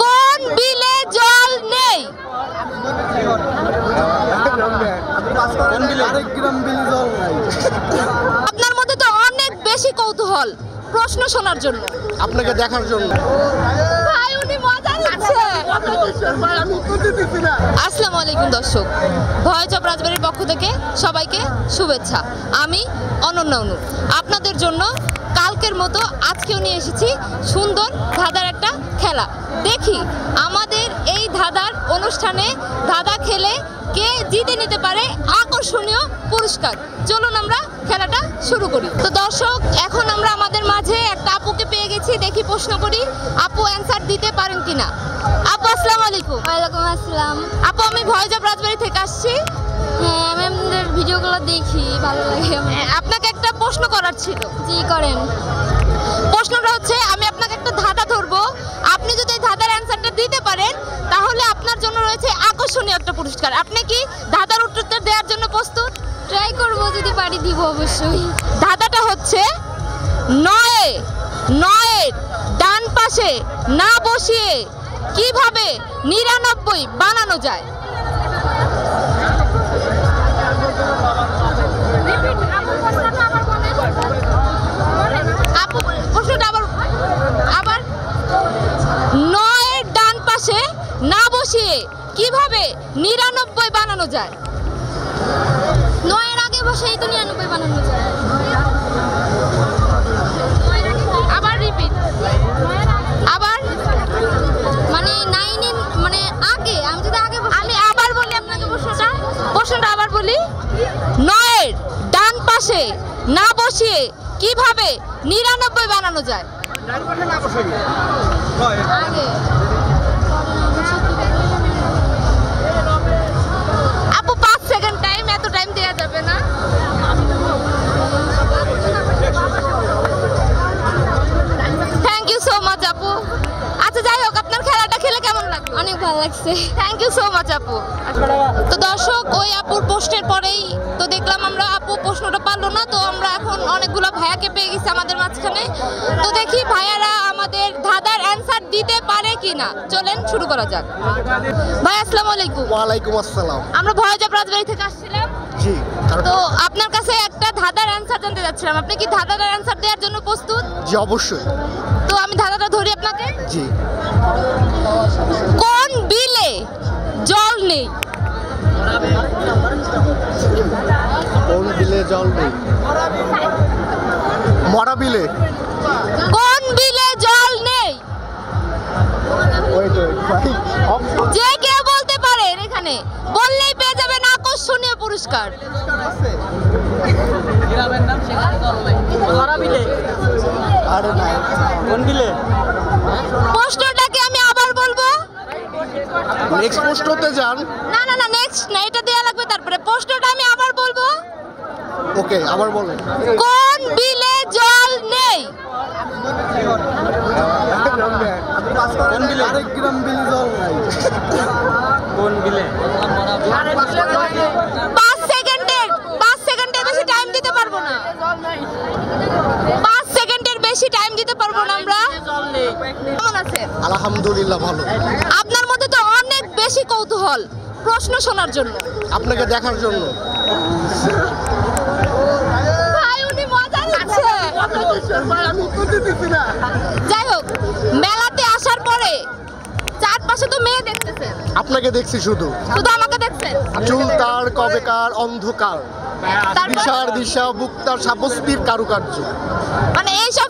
কোন বিলে জল নেই? আপনার মধ্যে তো অনেক বেশি কৌতূহল প্রশ্ন শোনার জন্য, আপনাকে দেখার জন্য। ভাই উনি মজা নিচ্ছে। আসসালামু আলাইকুম দর্শক, ভয়েস অফ রাজবাড়ির পক্ষ থেকে সবাইকে শুভেচ্ছা। আমি অনন্যা অনু আপনাদের জন্য কালকের মতো আজকেও নিয়ে এসেছি সুন্দর ধাঁধার একটা খেলা। দেখি আমাদের এই ধাঁধার অনুষ্ঠানে ধাঁধা খেলে কে জিতে নিতে পারে আকর্ষণীয় পুরস্কার। চলুন আমরা খেলাটা শুরু করি। তো দর্শক, এখন আমরা আমাদের মাঝে একটা আপুকে পেয়ে গেছি। দেখি প্রশ্ন করি আপু অ্যান্সার দিতে পারেন কিনা। আপু আসসালামু আলাইকুম। ওয়ালাইকুম আসসালাম। আপু আমি ভয়েস অফ রাজবাড়ি থেকে আসছি। হ্যাঁ, আমি আপনাদের ভিডিওগুলো দেখি, ভালো লাগে। আপনাকে একটা প্রশ্ন করার ছিল। জি করেন। প্রশ্নটা হচ্ছে, আমি আপনাকে একটা ধাঁধা ধরবো, আপনি যদি এই ধাঁধার অ্যান্সারটা দিতে পারেন তাহলে আপনার জন্য রয়েছে আকর্ষণীয় একটা পুরস্কার। আপনি কি ধাঁধার উত্তর দেওয়ার জন্য প্রস্তুত? ট্রাই করব, যদি পারি দিব অবশ্যই। ধাঁধাটা হচ্ছে, নয়ের ডান পাশে না বসিয়ে কিভাবে 99 বানানো যায়? আপু প্রশ্নটা আবার 9-এর ডান পাশে না বসিয়ে কিভাবে 99 বানানো যায়? 9-এর আগে বসেই তো 99 বানানো যায়। আবার রিপিট, আবার মানে 9 মানে আগে, আমি যদি আগে আমি আবার বলি আপনাকে প্রশ্নটা আবার বলি। 9-এর ডান পাশে না বসিয়ে কিভাবে 99 বানানো যায়? আগে আপু 5 সেকেন্ড টাইম, এত টাইম দেওয়া যাবে না। থ্যাংক ইউ সো মাচ আপু। আচ্ছা যাই হোক, আপনার খেলাটা খেলে কেমন লাগলো? অনেক ভালো লাগছে। থ্যাংক ইউ সো মাচ আপু। তো দর্শক, ওই আপুর প্রশ্নের পরেই তো দেখলাম আমরা আপু প্রশ্নটা পারলো না। তো আমরা এখন অনেকগুলো ভাইয়াকে পেয়ে গেছি আমাদের মাঝখানে। তো দেখি ভাইয়ারা আমাদের ধাঁধার অ্যান্সার দিতে পারে কিনা। চলেন শুরু করা যাক। ভাই আসসালামু আলাইকুম। ওয়ালাইকুম আসসালাম। আমরা ভয়েস অফ রাজবাড়ি থেকে আসছিলাম। জি। তো আপনার কাছে একটা ধাঁধার অ্যান্সার জানতে যাচ্ছিলাম, আপনি কি ধাঁধার অ্যান্সার দেওয়ার জন্য প্রস্তুত? জি অবশ্যই। তো আমি ধাঁধাটা ধরি আপনাকে। জি। কোন বিলে জল নেই? কোন বিলে জল নেই? মরা বিলে। কোন বিলে জল নেই? যে কেউ বলতে পারেন, এখানে বললেই পেয়ে যাবেন আকর্ষণীয় পুরস্কার। আরে না, কোন বিলে? প্রশ্নটাকে আমি আবার বলবো। নেক্সট প্রশ্নতে যান। না না না, নেক্সট না, এটা দেয়া লাগবে। তারপরে প্রশ্নটা আমি আবার বলবো। ওকে, আবার বলেন। কোন বিলে জল নেই? কোন বিলে? আরেক গ্রাম বিলে জল নাই। কোন বিলে? 5 সেকেন্ডের বেশি টাইম দিতে পারবো না। 5 সেকেন্ডের বেশি টাইম দিতে পারবো না আমরা। কেমন আছে? আলহামদুলিল্লাহ ভালো। আপনার মধ্যে তো অনেক বেশি কৌতূহল প্রশ্ন শোনার জন্য, আপনাকে দেখার জন্য। ভাই উনি মজা নিচ্ছে। যাই হোক, মেলাতে আসার পরে চারপাশে তো মেয়ে দেখতেছেন। আপনাকে দেখছি শুধু। শুধু আমাকে দেখছেন? চুল তার কবেকার অন্ধকার, তারপর? দিশার দিশা বুক্তার সাবস্তির কারুকার্য। মানে এইসব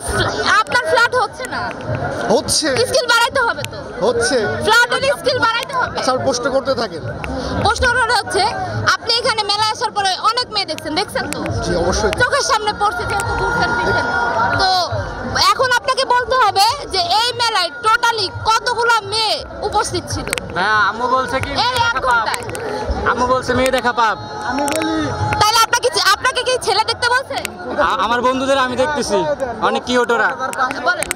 আপনার ফ্ল্যাট হচ্ছে না? হচ্ছে স্কিল বাড়াইতে হবে তো। হচ্ছে ফ্ল্যাটের স্কিল বাড়াইতে হবে। স্যার প্রশ্ন করতে থাকেন। প্রশ্নটা হচ্ছে, আপনি এখানে মেলা আসার পরে অনেক মেয়ে দেখছেন তো? জি অবশ্যই। চোখের সামনে পড়ছে, যেহেতু ঘুরছেন ফিরছেন। তো এখন আপনাকে বলতে হবে যে এই মেলায় টোটালি কতগুলো মেয়ে উপস্থিত ছিল। হ্যাঁ, আম্মু বলছে কি এই 1 ঘন্টায়? আম্মু বলছে মেয়ে দেখা পাপ। তাহলে আপনাকে কি ছেলে দেখতে বলছে? আমার বন্ধুদের আমি দেখতেছি, অনেক কিউট ওরা। বলেন।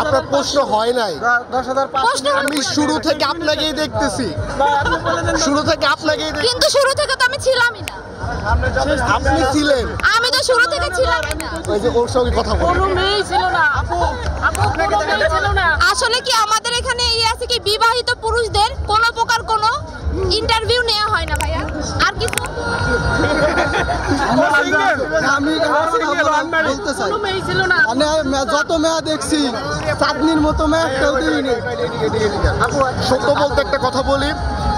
আপনার প্রশ্ন হয় নাই। প্রশ্ন আমি শুরু থেকে আপনাকেই দেখতেছি, শুরু থেকে আপনাকেই দেখতেছি। কিন্তু শুরু থেকে তো আমি ছিলামই না। আপনি ছিলেন। আমি তো শুরু থেকে ছিলামই না। ওই যে ওর সঙ্গে কথা বলুন। আসলে কি আমাদের এখানে ইয়ে চাই। যত মেয়া দেখছি চাঁদনির মতো মেয়া কেউ দিইনি। সত্য বলতে একটা কথা বলি,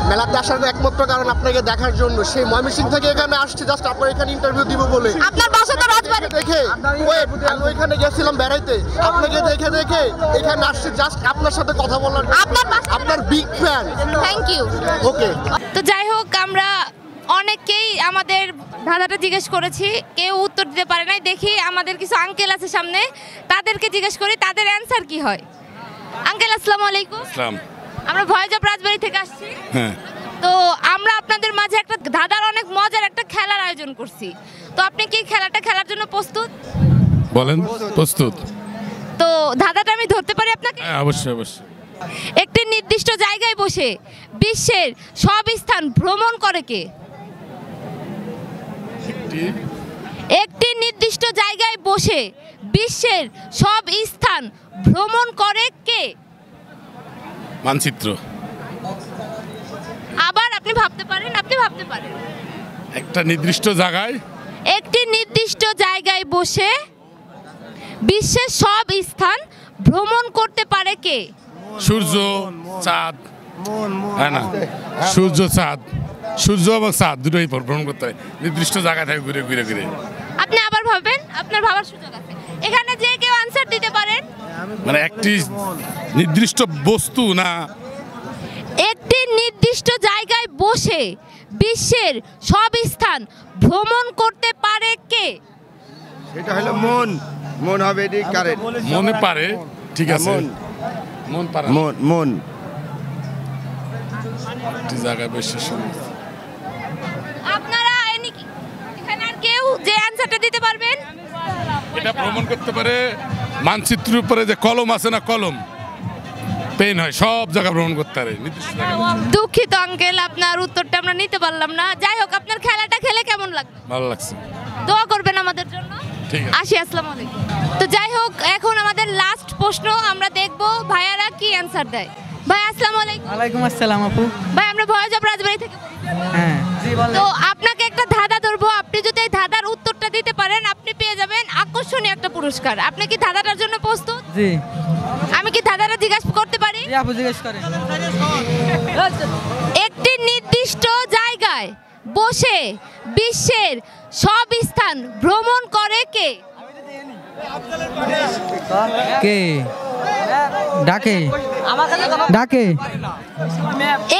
মেলাতে আসার একমাত্র কারণ আপনাকে দেখার জন্য। সেই ময়মনসিংহ থেকে এখানে আসছে জাস্ট আপনার এখানে ইন্টারভিউ দিব বলে। আপনার বাসা তো রাজবাড়ী। দেখে ওয়েট, আমি ওইখানে গেছিলাম বেড়াইতে, আপনাকে দেখে দেখে এখানে আসছে জাস্ট আপনার সাথে কথা বলার। আপনার big fan. Thank you. Okay, তো যাই হোক, আমরা অনেককেই আমাদের ধাঁধাটা জিজ্ঞেস করেছি, কেউ উত্তর দিতে পারে নাই। দেখি আমাদের কিছু আঙ্কেল আছে সামনে, তাদেরকে জিজ্ঞেস করি তাদের অ্যান্সার কি হয়। আঙ্কেল আসসালামু আলাইকুম। ইসলাম। আমরা ভয়েস অফ রাজবাড়ী থেকে আসছি। হ্যাঁ, তো আমরা আপনাদের মাঝে একটা ধাঁধার অনেক মজার একটা খেলার আয়োজন করছি। তো আপনি কি খেলাটা খেলার জন্য প্রস্তুত? বলেন। প্রস্তুত। তো ধাঁধাটা আমি ধরতে পারি আপনাকে? হ্যাঁ, অবশ্যই অবশ্যই। একটি নির্দিষ্ট জায়গায় বসে বিশ্বের সব স্থান ভ্রমণ করে কে? একটি নির্দিষ্ট জায়গায় বসে বিশ্বের সব স্থান ভ্রমণ করে কে? মানচিত্র। আবার আপনি ভাবতে পারেন, আপনি ভাবতে পারেন। একটা নির্দিষ্ট জায়গায় একটি নির্দিষ্ট জায়গায় বসে বিশ্বের সব স্থান ভ্রমণ করতে পারে কে? সূর্য, চাঁদ। হ্যাঁ না, সূর্য, চাঁদ। সূর্য এবং চাঁদ দুটোই ভ্রমণ করতে হয় নির্দিষ্ট জায়গায় থাকে ঘুরে ঘুরে ঘুরে। আপনি আবার ভাবেন, আপনার ভাবার সুযোগ আছে। এখানে যে কেউ আনসার দিতে পারেন। মানে একটি নির্দিষ্ট বস্তু না, একটি নির্দিষ্ট জায়গায় বসে বিশ্বের সব স্থান ভ্রমণ করতে পারে কে? এটা হলো মন। মন হবে এটি কারেন্ট। মনে পারে। ঠিক আছে, মন পারে। মন একটি জায়গায় বসে আপনারা এখানে আর কেউ যে অ্যানসারটা দিতে পারবেন? এটা ভ্রমণ করতে পারে। মানচিত্রের উপরে যে কলম আছে না, কলম পেন হয়, সব জায়গা ভ্রমণ করতে পারে নির্দিষ্ট জায়গায়। দুঃখিত আঙ্কেল, আপনার উত্তরটা আমরা নিতে পারলাম না। যাই হোক, আপনার খেলাটা খেলে কেমন লাগলো? ভালো লাগছে। দোয়া করবেন আমাদের জন্য। ঠিক আছে। আসি, আসসালামু আলাইকুম। তো যাই হোক, এখন আমাদের লাস্ট প্রশ্ন, আমরা দেখব ভাইয়ারা কি অ্যানসার দেয়। ভাই আসসালামু আলাইকুম। ওয়ালাইকুম আসসালাম আপু। ভাই আমরা ভয়েস অফ রাজবাড়ী থেকে বলছি। হ্যাঁ জি বলেন। তো আপনাকে একটা ধাঁধা ধরবো, আপনি যদি এই ধাঁধার উত্তরটা দিতে পারেন আপনি পেয়ে যাবেন আকর্ষণীয় একটা পুরস্কার। আপনি কি ধাঁধাটার জন্য প্রস্তুত? জি আমি কি ধাঁধাটা জিজ্ঞাসা করতে পারি? জি আপু জিজ্ঞেস করেন। একটি নির্দিষ্ট জায়গায় বসে বিশ্বের সব স্থান ভ্রমণ করে কে? কে ডাকে? ডাকে।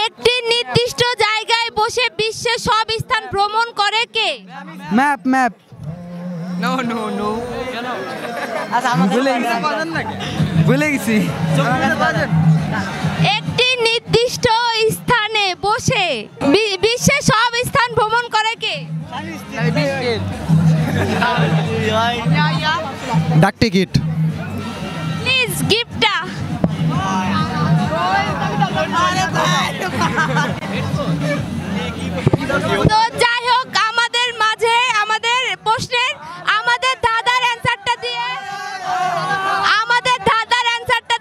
একটি নির্দিষ্ট জায়গায় বসে বিশ্বের সব স্থান ভ্রমণ করে কে? Map map. No no no. ভুলে গেছি। একটি নির্দিষ্ট স্থানে বসে বিশ্বের সব স্থান ভ্রমণ করে কে? ডাক টিকিট। প্লিজ গিফটটা। তো যাই হোক, আমাদের মাঝে আমাদের প্রশ্নের আমাদের ধাঁধার অ্যানসারটা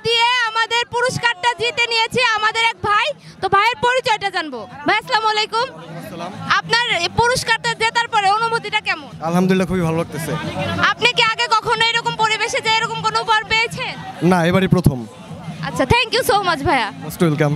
দিয়ে আমাদের পুরস্কারটা জিতে নিয়েছি আমাদের এক ভাই। তো ভাইয়ের পরিচয়টা জানবো। ভাই আসসালামু আলাইকুম। আপনার এই পুরস্কারটা জেতার পরে অনুভূতিটা কেমন? আলহামদুলিল্লাহ, খুবই ভালো লাগতেছে। আপনি কি আগে কখনো এরকম পরিবেশে যে এরকম কোনো উপহার পেয়েছেন? না, এবারই প্রথম। আচ্ছা, থ্যাংক ইউ সো মাচ ভাইয়া। Most welcome.